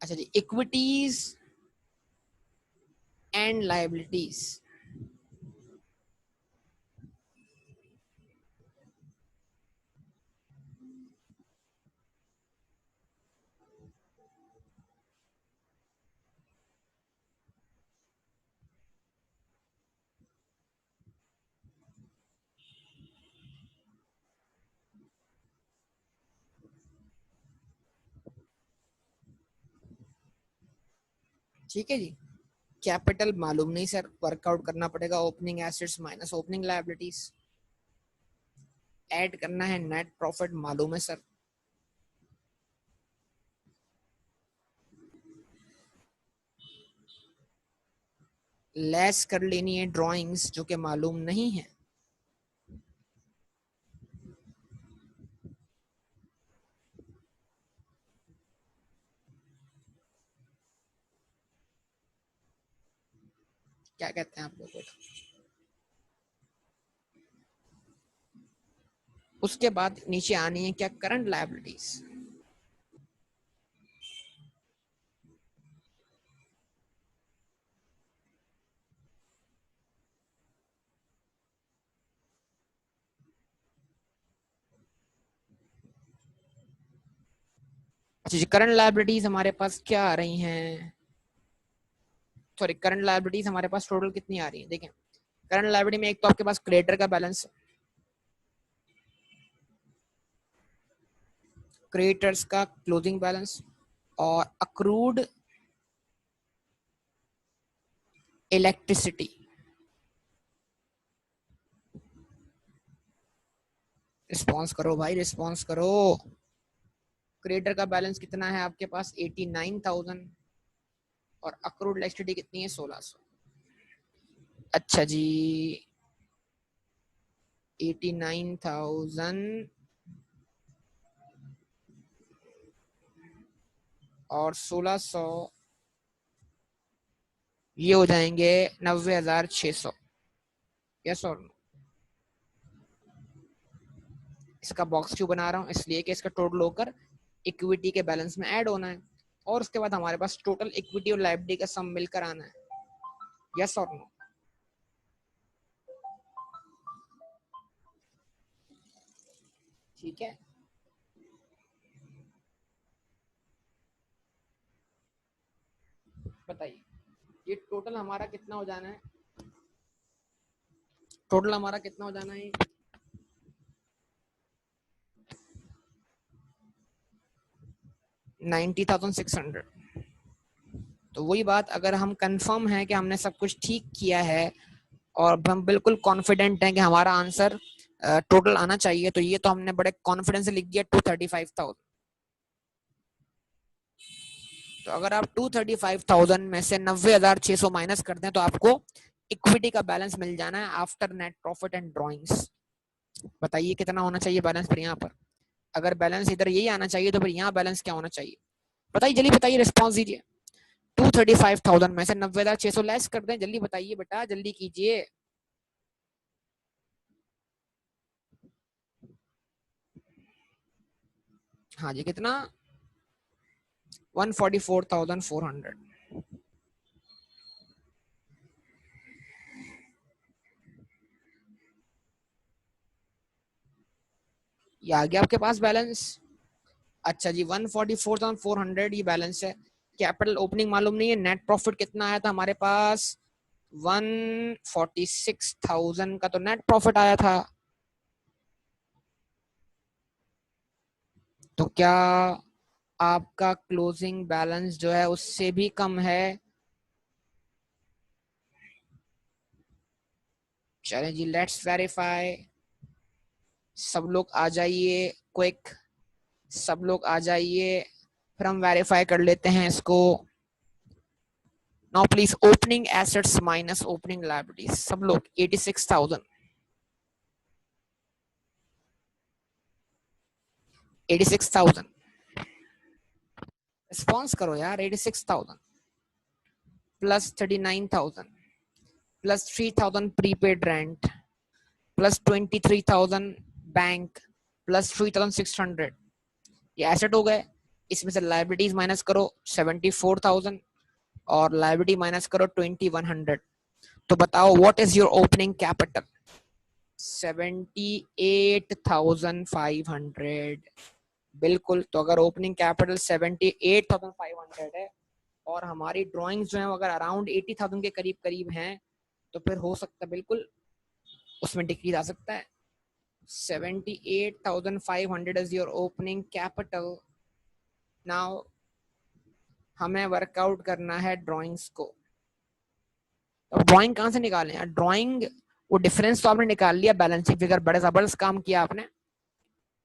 अच्छा जी, इक्विटीज एंड लायबिलिटीज। ठीक है जी। कैपिटल मालूम नहीं सर, वर्कआउट करना पड़ेगा। Opening assets minus opening liabilities, add करना है नेट प्रॉफिट, मालूम है सर। लेस कर लेनी है ड्राइंग्स जो कि मालूम नहीं है। क्या कहते हैं आप लोग बेटा? उसके बाद नीचे आनी है क्या? Current liabilities. अच्छा जी, करंट लायबिलिटीज हमारे पास क्या आ रही हैं? सॉरी, करंट लायबिलिटीज हमारे पास टोटल कितनी आ रही है? देखें, करंट लायबिलिटी में एक तो आपके पास क्रेडिटर का बैलेंस, क्रेडिटर्स का क्लोजिंग बैलेंस, और अक्रूड इलेक्ट्रिसिटी। रिस्पॉन्स करो भाई, रिस्पॉन्स करो। क्रेडिटर का बैलेंस कितना है आपके पास? 89,000 और अक्रूड इलेक्ट्रिसिटी कितनी है? 1600। अच्छा जी, 89,000 और 1600, ये हो जाएंगे 90,600। यस और नो? इसका बॉक्स क्यों बना रहा हूँ? इसलिए कि इसका टोटल होकर इक्विटी के बैलेंस में ऐड होना है, और उसके बाद हमारे पास टोटल इक्विटी और लायबिलिटी का सम मिलकर आना है। यस और नो? ठीक है, बताइए ये टोटल हमारा कितना हो जाना है? टोटल हमारा कितना हो जाना है? 90,600। तो वही बात, अगर हम कंफर्म है कि हमने सब कुछ ठीक किया है और हम बिल्कुल कॉन्फिडेंट हैं कि हमारा आंसर टोटल आना चाहिए, तो ये तो हमने बड़े कॉन्फिडेंस से लिख दिया 235,000। तो अगर आप 235,000 में से 90,600 माइनस कर दें तो आपको इक्विटी का बैलेंस मिल जाना है after net profit and drawings. बताइए कितना होना चाहिए बैलेंस फिर यहाँ पर? अगर बैलेंस इधर यही आना चाहिए तो फिर यहाँ बैलेंस क्या होना चाहिए? बताइए, जल्दी बताइए, रिस्पॉन्स दीजिए। 235,000 में से 90,600 लेस कर दें, जल्दी बताइए बेटा, जल्दी कीजिए। हाँ जी, कितना? 144,400। ये आ गया आपके पास बैलेंस। अच्छा जी, 144,400 ये बैलेंस है। कैपिटल ओपनिंग मालूम नहीं है। नेट प्रॉफिट कितना आया था हमारे पास? 146,000 का तो नेट प्रॉफिट आया था। तो क्या आपका क्लोजिंग बैलेंस जो है उससे भी कम है? चलें जी, लेट्स वेरीफाई। सब लोग आ जाइए, क्विक, सब लोग आ जाइए, फिर हम वेरीफाई कर लेते हैं इसको। Now please, opening assets minus opening liabilities, सब लोग 86,000। 86,000 रिस्पॉन्स करो यार। 86,000 plus 39,000 plus 3,000 prepaid rent plus 23,000 bank plus 3,600, ये एसेट हो गए। इसमें से लाइबिलिटीज माइनस करो 74,000 और लाइबिलिटी माइनस करो 2,100। तो बताओ what is your opening capital? 78,500। बिल्कुल। तो अगर ओपनिंग कैपिटल 78,500 है और हमारी ड्राइंग्स जो है अगर अराउंड 80,000 के करीब करीब हैं, तो फिर हो सकता है बिल्कुल उसमें डिक्रीज आ सकता है। 78,500 is your opening capital. Now हमें वर्कआउट करना है ड्राइंग्स को। अब ड्राइंग कहाँ से निकालें यार? ड्राइंग, वो डिफरेंस तो आपने निकाल लिया बैलेंसिंग फिगर, बड़े जबरदस्त काम किया आपने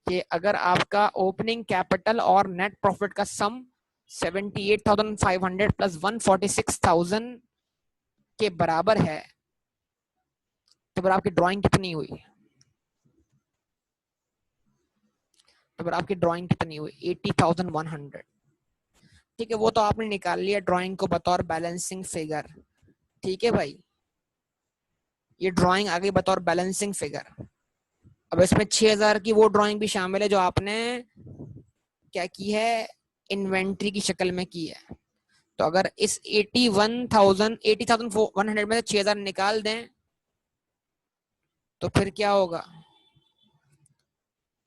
कि अगर आपका ओपनिंग कैपिटल और नेट प्रॉफिट का सम 78,500 प्लस 146,000 के बराबर है, तो फिर आपकी ड्राइंग कितनी हुई? तो फिर आपकी ड्राइंग कितनी हुई? 80,100। ठीक है, वो तो आपने निकाल लिया ड्राइंग को बतौर बैलेंसिंग फिगर। ठीक है भाई, ये ड्राइंग आ गई बतौर बैलेंसिंग फिगर। अब इसमें 6,000 की वो ड्राइंग भी शामिल है जो आपने क्या की है? इन्वेंट्री की शक्ल में की है। तो अगर इस 80,100 में से 6,000 निकाल दें तो फिर क्या होगा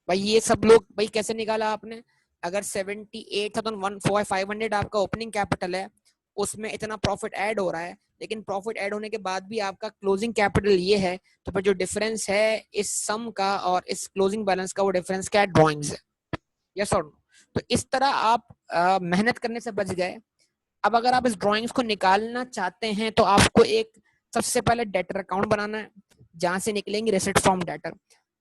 भाई? ये सब लोग भाई कैसे निकाला आपने? अगर 78,500 आपका ओपनिंग कैपिटल है, उसमें इतना प्रॉफिट ऐड हो रहा है, लेकिन प्रॉफिट ऐड होने के बाद भी आपका क्लोजिंग कैपिटल ये है, तो फिर जो डिफरेंस है इस सम का और इस क्लोजिंग बैलेंस का, वो डिफरेंस क्या है? ड्रॉइंग्स है। यस और नो? तो इस तरह आप मेहनत करने से बच गए। अब अगर आप इस ड्रॉइंग्स को निकालना चाहते हैं तो आपको एक सबसे पहले डेटर अकाउंट बनाना है, जहां से निकलेंगे रेसिट फ्रॉम डेटर।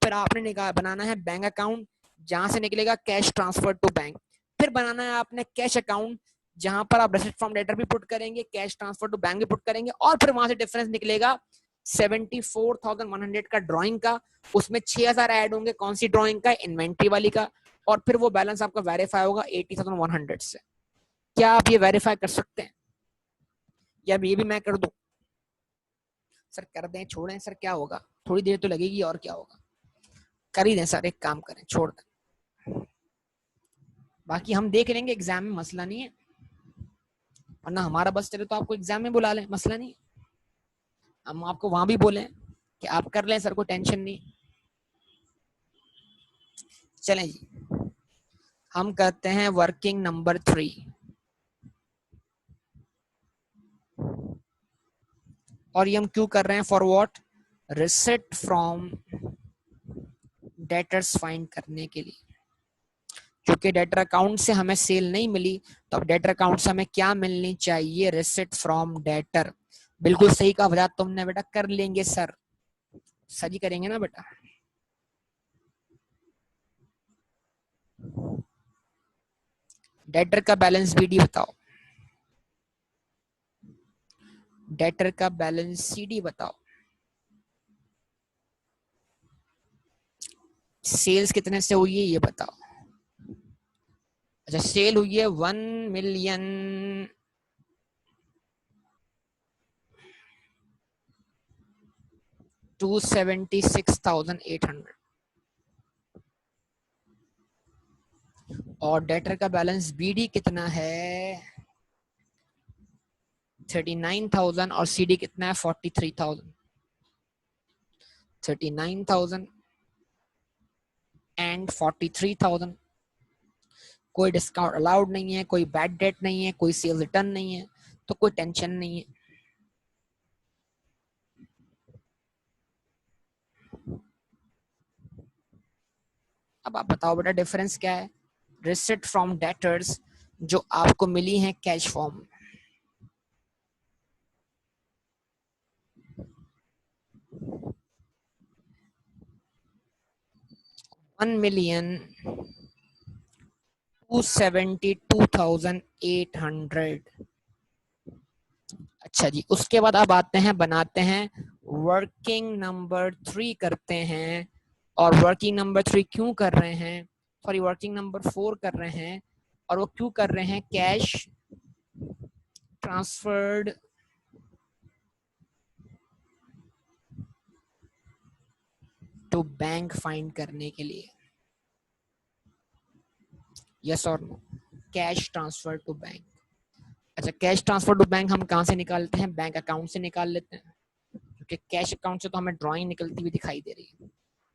फिर आपने बनाना है बैंक अकाउंट, जहां से निकलेगा कैश ट्रांसफर टू बैंक। फिर बनाना है आपने कैश अकाउंट, जहां पर आप रेसिट फ्रॉम डेटर भी पुट करेंगे, कैश ट्रांसफर टू बैंक भी पुट करेंगे, और फिर वहां से डिफरेंस निकलेगा 74,100 का ड्रॉइंग का। उसमें 6,000 ऐड होंगे, कौन सी ड्रॉइंग का? इन्वेंट्री वाली का। और फिर वो बैलेंस आपका वेरीफाई होगा 80,100 से। क्या आप ये वेरीफाई कर सकते हैं? या ये भी मैं कर दूं? सर कर दें, छोड़ें सर, क्या होगा? थोड़ी देर तो लगेगी, और क्या होगा? कर ही दें सर, एक काम करें, छोड़ दें, बाकी हम देख लेंगे एग्जाम में, मसला नहीं है। वरना हमारा बस चले तो आपको एग्जाम में बुला लें, मसला नहीं। हम आपको वहां भी बोलें कि आप कर लें सर, को टेंशन नहीं। चलें जी, हम करते हैं वर्किंग नंबर 3। और ये हम क्यों कर रहे हैं? For what? Receipt from debtors find करने के लिए। क्योंकि डेटर अकाउंट से हमें सेल नहीं मिली, तो अब डेटर अकाउंट से हमें क्या मिलनी चाहिए? Receipt from debtor. बिल्कुल सही कहा वजाद तुमने बेटा, कर लेंगे सर, सही करेंगे ना बेटा। डेटर का बैलेंस बीडी बताओ, डेटर का बैलेंस सीडी बताओ। सेल्स कितने से हुई है ये बताओ। अच्छा सेल हुई है 1,00,000 276,800 और डेटर का बैलेंस बीडी कितना है? 39,000 और सीडी कितना है? 43,000। 39,000 एंड 43,000। कोई डिस्काउंट अलाउड नहीं है, कोई बैड डेट नहीं है, कोई सेल रिटर्न नहीं है, तो कोई टेंशन नहीं है। अब आप बताओ बेटा डिफरेंस क्या है? रिसिट फ्रॉम डेटर्स जो आपको मिली है कैश फॉर्म, 1,272,800। अच्छा जी, उसके बाद अब आते हैं, बनाते हैं वर्किंग नंबर 3 करते हैं। और वर्किंग नंबर 3 क्यों कर रहे हैं? सॉरी वर्किंग नंबर 4 कर रहे हैं। और वो क्यों कर रहे हैं? Cash transferred to bank find करने के लिए। यस और no? Cash transfer to bank. अच्छा कैश ट्रांसफर टू बैंक हम कहां से निकालते हैं? बैंक अकाउंट से निकाल लेते हैं, क्योंकि कैश अकाउंट से तो हमें ड्राइंग निकलती हुई दिखाई दे रही है।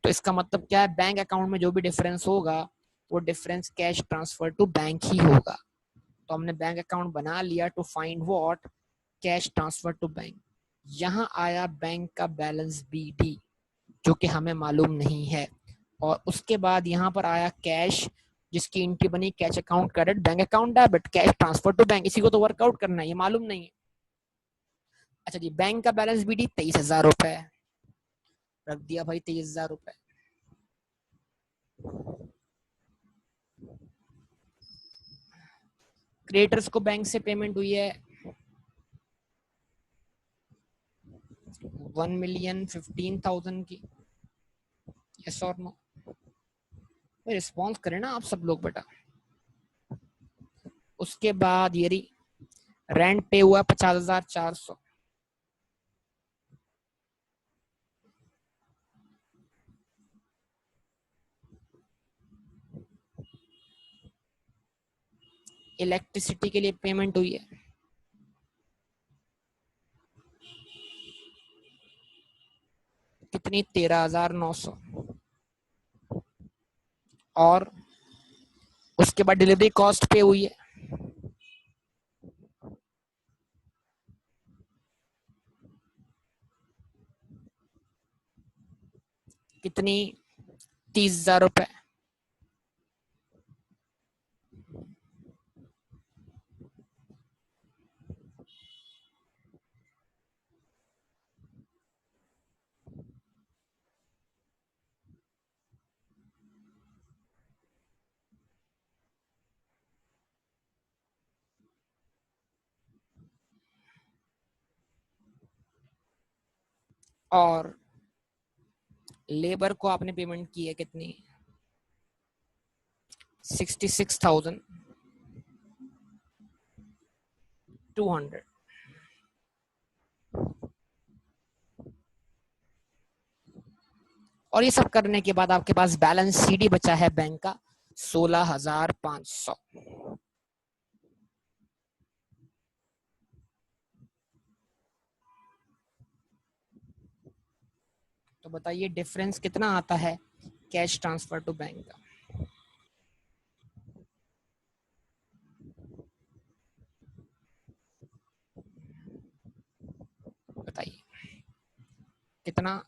तो इसका मतलब क्या है? बैंक अकाउंट में जो भी डिफरेंस होगा वो difference cash transfer to bank ही होगा। तो हमने बैंक अकाउंट बना लिया to find what? Cash transfer to bank. यहाँ आया बैंक का बैलेंस बीडी जो कि हमें मालूम नहीं है। और उसके बाद यहाँ पर आया कैश जिसकी एंट्री बनी cash account credit bank account debit, cash transfer to bank, इसी को तो वर्कआउट करना है, ये मालूम नहीं है। अच्छा जी, बैंक का बैलेंस बीडी 23,000 रुपए रख दिया भाई, 23,000 रुपए। क्रिएटर्स को बैंक से पेमेंट हुई है 1,15,000 की। यस और नो? रिस्पॉन्स करें ना आप सब लोग बेटा। उसके बाद ये रेंट पे हुआ 50,400। इलेक्ट्रिसिटी के लिए पेमेंट हुई है कितनी? 13,900। और उसके बाद डिलीवरी कॉस्ट पे हुई है कितनी? 30,000 रुपए। और लेबर को आपने पेमेंट की है कितनी? 66,200। और ये सब करने के बाद आपके पास बैलेंस सीडी बचा है बैंक का 16,500। तो बताइए डिफरेंस कितना आता है कैश ट्रांसफर टू बैंक का? बताइए कितना?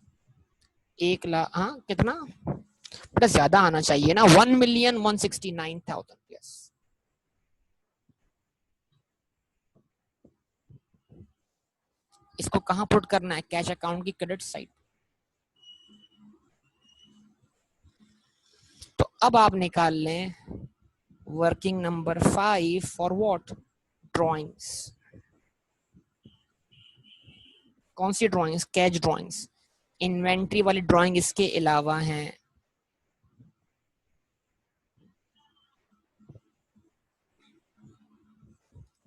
1 लाख, हाँ कितना? बेटा ज्यादा आना चाहिए ना, 1,169,000। यस, इसको कहाँ पुट करना है, कैश अकाउंट की क्रेडिट साइड। तो अब आप निकाल लें working number 5 for what, drawings. कौन सी ड्राइंग्स, कैश ड्राइंग्स। इन्वेंट्री वाली ड्राइंग इसके अलावा हैं।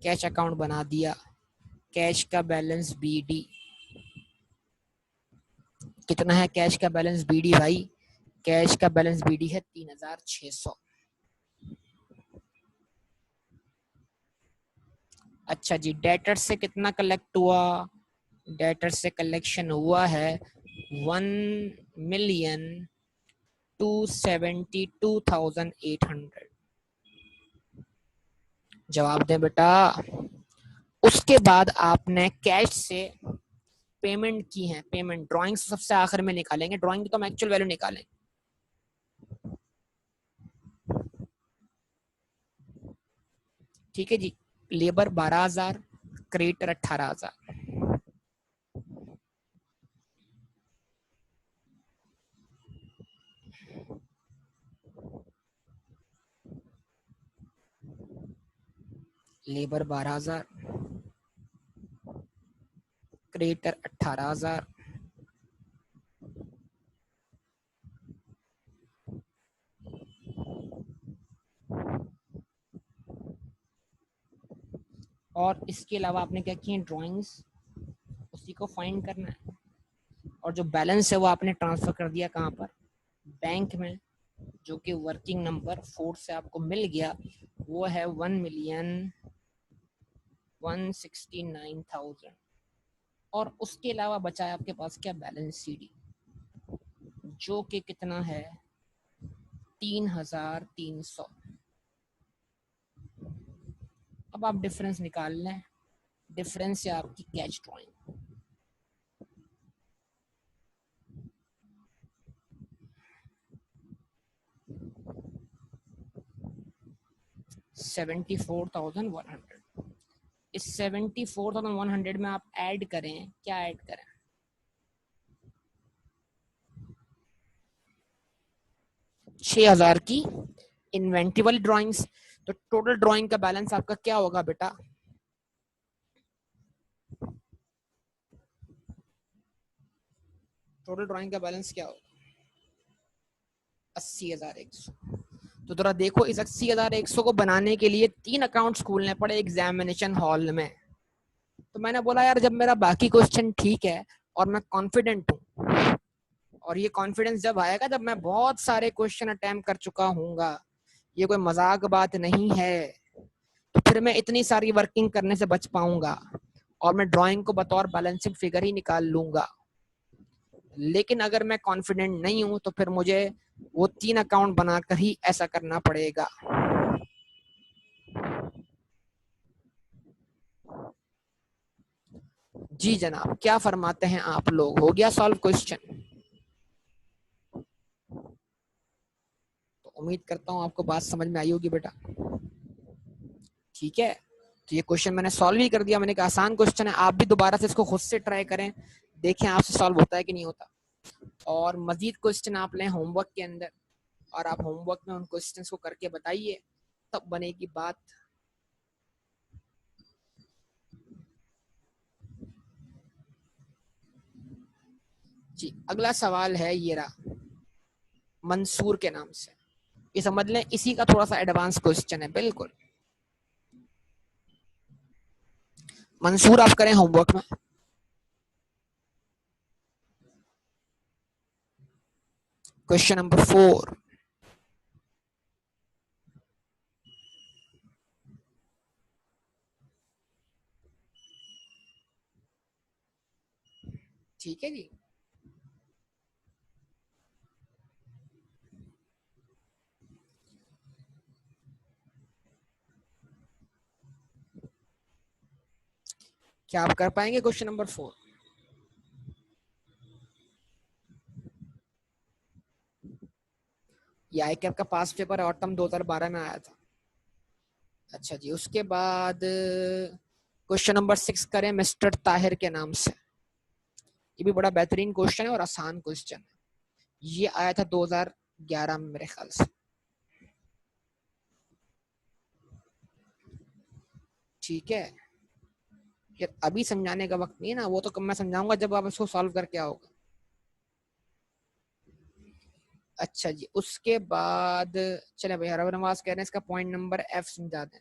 कैश अकाउंट बना दिया, कैश का बैलेंस बीडी, कितना है कैश का बैलेंस बीडी भाई, कैश का बैलेंस बीडी है 3,600। अच्छा जी, डेटर से कितना कलेक्ट हुआ, डेटर से कलेक्शन हुआ है 1,272,800। जवाब दें बेटा। उसके बाद आपने कैश से पेमेंट की है, पेमेंट ड्राइंग सबसे आखिर में निकालेंगे, ड्राइंग की तो हम एक्चुअल वैल्यू निकालेंगे। ठीक है जी, लेबर 12,000, क्रेडिटर 18,000। लेबर 12,000, क्रेडिटर 18,000, और इसके अलावा आपने क्या किए, ड्राइंग्स, उसी को फाइंड करना है। और जो बैलेंस है वो आपने ट्रांसफर कर दिया कहाँ पर, बैंक में, जो कि वर्किंग नंबर 4 से आपको मिल गया, वो है 1,169,000। और उसके अलावा बचा है आपके पास क्या, बैलेंस सीडी, जो कि कितना है 3,300। अब आप डिफरेंस निकाल लें, डिफरेंस है आपकी कैश ड्राइंग। 74,100। इस 74,100 में आप ऐड करें, क्या ऐड करें, 6,000 की इन्वेंट्री वाली ड्राइंग्स। तो टोटल ड्राइंग का बैलेंस आपका क्या होगा बेटा, टोटल ड्राइंग का बैलेंस क्या होगा, 80,100। तो जरा देखो, इस 80,100 को बनाने के लिए 3 अकाउंट्स खोलने पड़े एग्जामिनेशन हॉल में। तो मैंने बोला यार, जब मेरा बाकी क्वेश्चन ठीक है और मैं कॉन्फिडेंट हूँ, और ये कॉन्फिडेंस जब आएगा जब मैं बहुत सारे क्वेश्चन अटेम्प्ट कर चुका हूँगा, ये कोई मजाक बात नहीं है, तो फिर मैं इतनी सारी वर्किंग करने से बच पाऊंगा और मैं ड्राइंग को बतौर बैलेंसिंग फिगर ही निकाल लूंगा। लेकिन अगर मैं कॉन्फिडेंट नहीं हूं तो फिर मुझे वो 3 अकाउंट बनाकर ही ऐसा करना पड़ेगा। जी जनाब, क्या फरमाते हैं आप लोग, हो गया सॉल्व क्वेश्चन? तो उम्मीद करता हूं आपको बात समझ में आई होगी बेटा। ठीक है, तो ये क्वेश्चन मैंने सॉल्व ही कर दिया, मैंने कहा आसान क्वेश्चन है, आप भी दोबारा से इसको खुद से ट्राई करें, देखें आपसे सॉल्व होता है कि नहीं होता। और मजीद क्वेश्चन आप लें होमवर्क के अंदर, और आप होमवर्क में उन क्वेश्चंस को करके बताइए, तब बनेगी बात। जी, अगला सवाल है ये रहा, मंसूर के नाम से। ये समझ लें इसी का थोड़ा सा एडवांस क्वेश्चन है बिल्कुल। मंसूर आप करें होमवर्क में। Question number 4। ठीक है जी, क्या आप कर पाएंगे क्वेश्चन नंबर 4? ये आई कैप का पास पेपर है, ऑटम 2012 में आया था। अच्छा जी, उसके बाद क्वेश्चन नंबर 6 करें मिस्टर ताहिर के नाम से। ये भी बड़ा बेहतरीन क्वेश्चन है और आसान क्वेश्चन है। ये आया था 2011 में मेरे ख्याल से। ठीक है, यार अभी समझाने का वक्त नहीं है ना, वो तो कब मैं समझाऊंगा जब आप इसको सॉल्व करके आओगे। अच्छा जी, उसके बाद चले भाई, हरवर नवाज कह रहे हैं इसका पॉइंट नंबर एफ समझा दें।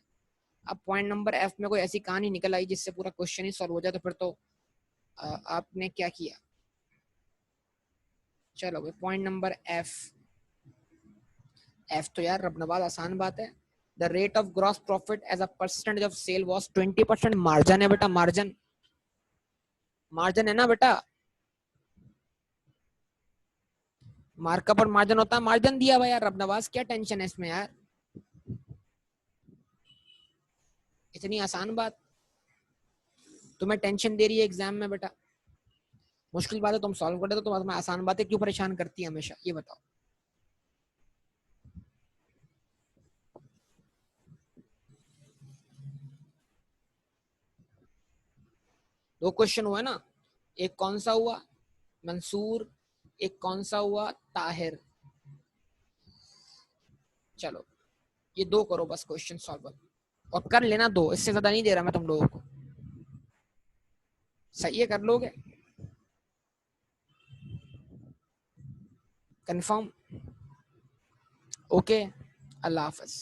अब पॉइंट नंबर एफ में कोई ऐसी कहानी निकल आई जिससे पूरा क्वेश्चन ही सॉल्व हो जाए, तो फिर तो आपने क्या किया। चलो भाई, पॉइंट नंबर एफ। एफ तो यार रबनवाज आसान बात है। The rate of gross profit as a percentage of sale was 20%। Margin है बेटा, मार्जिन, मार्जिन है ना बेटा। मार्कअप और मार्जिन होता है, मार्जिन दिया हुआ यार रबनवाज, क्या टेंशन है इसमें यार, इतनी आसान बात तुम्हें टेंशन दे रही है एग्जाम में बेटा। मुश्किल बात है तुम सॉल्व कर दो, तो तुम्हें आसान बातें क्यों परेशान करती है हमेशा, ये बताओ। दो क्वेश्चन हुआ ना, एक कौन सा हुआ मंसूर, एक कौन सा हुआ ताहिर। चलो ये दो करो बस क्वेश्चन सॉल्व, और कर लेना दो, इससे ज्यादा नहीं दे रहा मैं तुम लोगों को। सही है, कर लोगे कंफर्म? ओके, अल्लाह हाफिज।